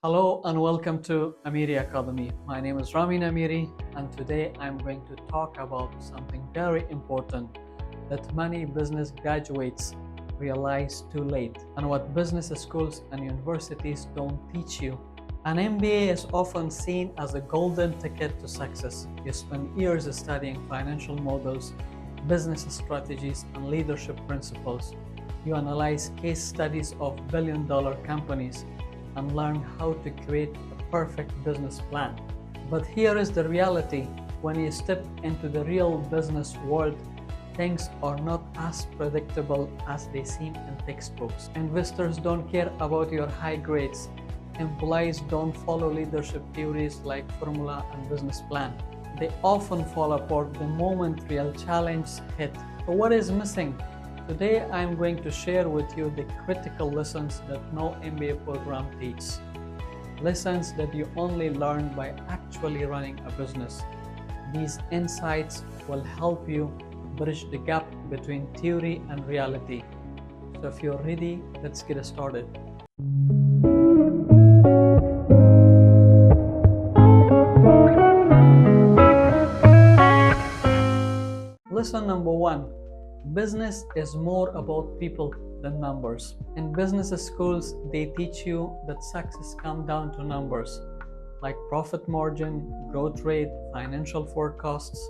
Hello and welcome to Amiri Academy. My name is Ramin Amiri, and today I'm going to talk about something very important that many business graduates realize too late, and what business schools and universities don't teach you. An MBA is often seen as a golden ticket to success. You spend years studying financial models, business strategies, and leadership principles. You analyze case studies of billion-dollar companies and learn how to create a perfect business plan. But here is the reality: when you step into the real business world, things are not as predictable as they seem in textbooks. Investors don't care about your high grades. Employees don't follow leadership theories like formula and business plan. They often fall apart the moment real challenges hit. So what is missing? Today I'm going to share with you the critical lessons that no MBA program teaches. Lessons that you only learn by actually running a business. These insights will help you bridge the gap between theory and reality. So if you're ready, let's get started. Lesson number one. Business is more about people than numbers. In business schools, they teach you that success comes down to numbers, like profit margin, growth rate, financial forecasts.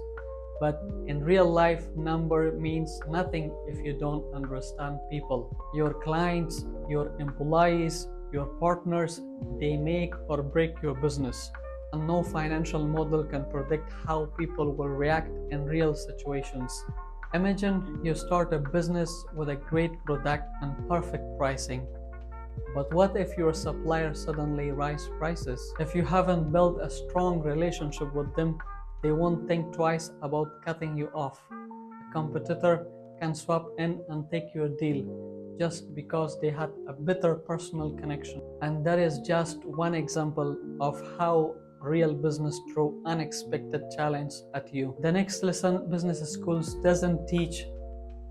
But in real life, number means nothing if you don't understand people. Your clients, your employees, your partners, they make or break your business. And no financial model can predict how people will react in real situations. Imagine you start a business with a great product and perfect pricing. But what if your supplier suddenly raises prices? If you haven't built a strong relationship with them, they won't think twice about cutting you off. A competitor can swap in and take your deal just because they had a better personal connection. And that is just one example of how real business throw unexpected challenge at you. The next lesson business schools doesn't teach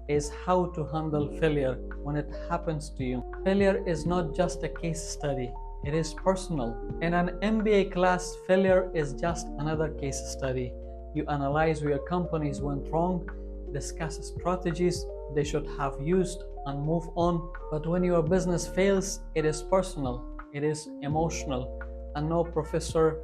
is how to handle failure when it happens to you. Failure is not just a case study, it is personal. In an MBA class, failure is just another case study. You analyze where companies went wrong, discuss strategies they should have used, and move on. But when your business fails, it is personal, it is emotional, and no professor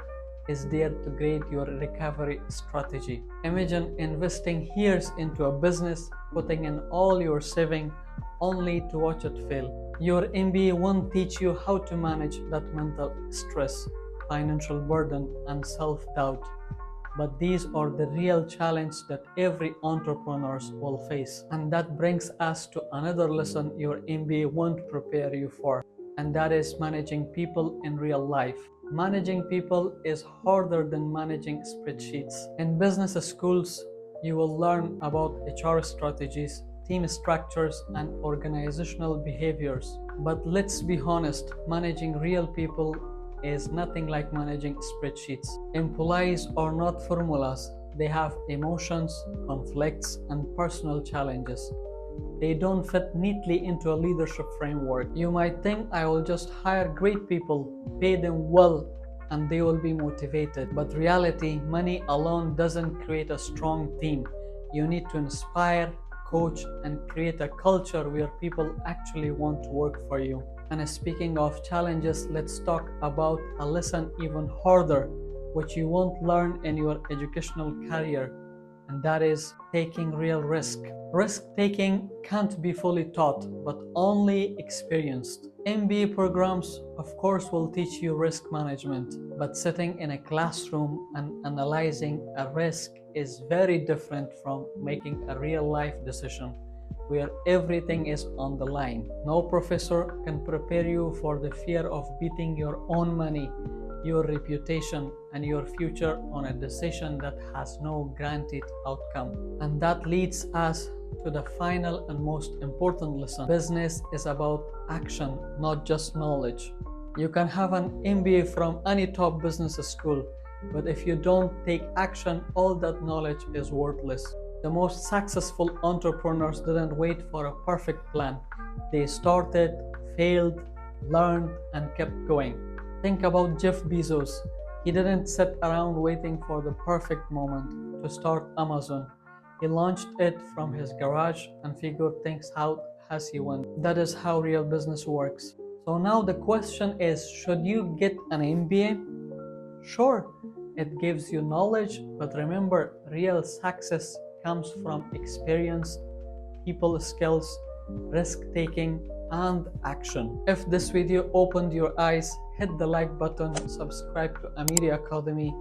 is there to grade your recovery strategy. Imagine investing years into a business, putting in all your saving, only to watch it fail. Your MBA won't teach you how to manage that mental stress, financial burden, and self-doubt. But these are the real challenges that every entrepreneur will face. And that brings us to another lesson your MBA won't prepare you for, and that is managing people in real life. Managing people is harder than managing spreadsheets. In business schools, you will learn about HR strategies, team structures, and organizational behaviors. But let's be honest, managing real people is nothing like managing spreadsheets. Employees are not formulas. They have emotions, conflicts, and personal challenges. They don't fit neatly into a leadership framework. You might think, I will just hire great people, pay them well, and they will be motivated. But reality, money alone doesn't create a strong team. You need to inspire, coach, and create a culture where people actually want to work for you. And speaking of challenges, let's talk about a lesson even harder, which you won't learn in your educational career, and that is taking real risk. Risk taking can't be fully taught, but only experienced. MBA programs, of course, will teach you risk management, but sitting in a classroom and analyzing a risk is very different from making a real life decision where everything is on the line. No professor can prepare you for the fear of beating your own money, your reputation, and your future on a decision that has no guaranteed outcome. And that leads us to the final and most important lesson. Business is about action, not just knowledge. You can have an MBA from any top business school, but if you don't take action, all that knowledge is worthless. The most successful entrepreneurs didn't wait for a perfect plan. They started, failed, learned, and kept going. Think about Jeff Bezos. He didn't sit around waiting for the perfect moment to start Amazon. He launched it from his garage and figured things out as he went. That is how real business works. So now the question is, should you get an MBA? Sure, it gives you knowledge, but remember, real success comes from experience, people skills, risk taking, and action. If this video opened your eyes, hit the like button, subscribe to Amiri Academy,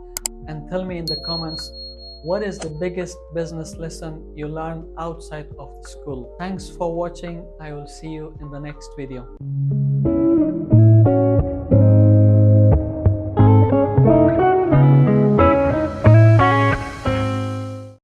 and tell me in the comments what is the biggest business lesson you learned outside of the school. Thanks for watching. I will see you in the next video.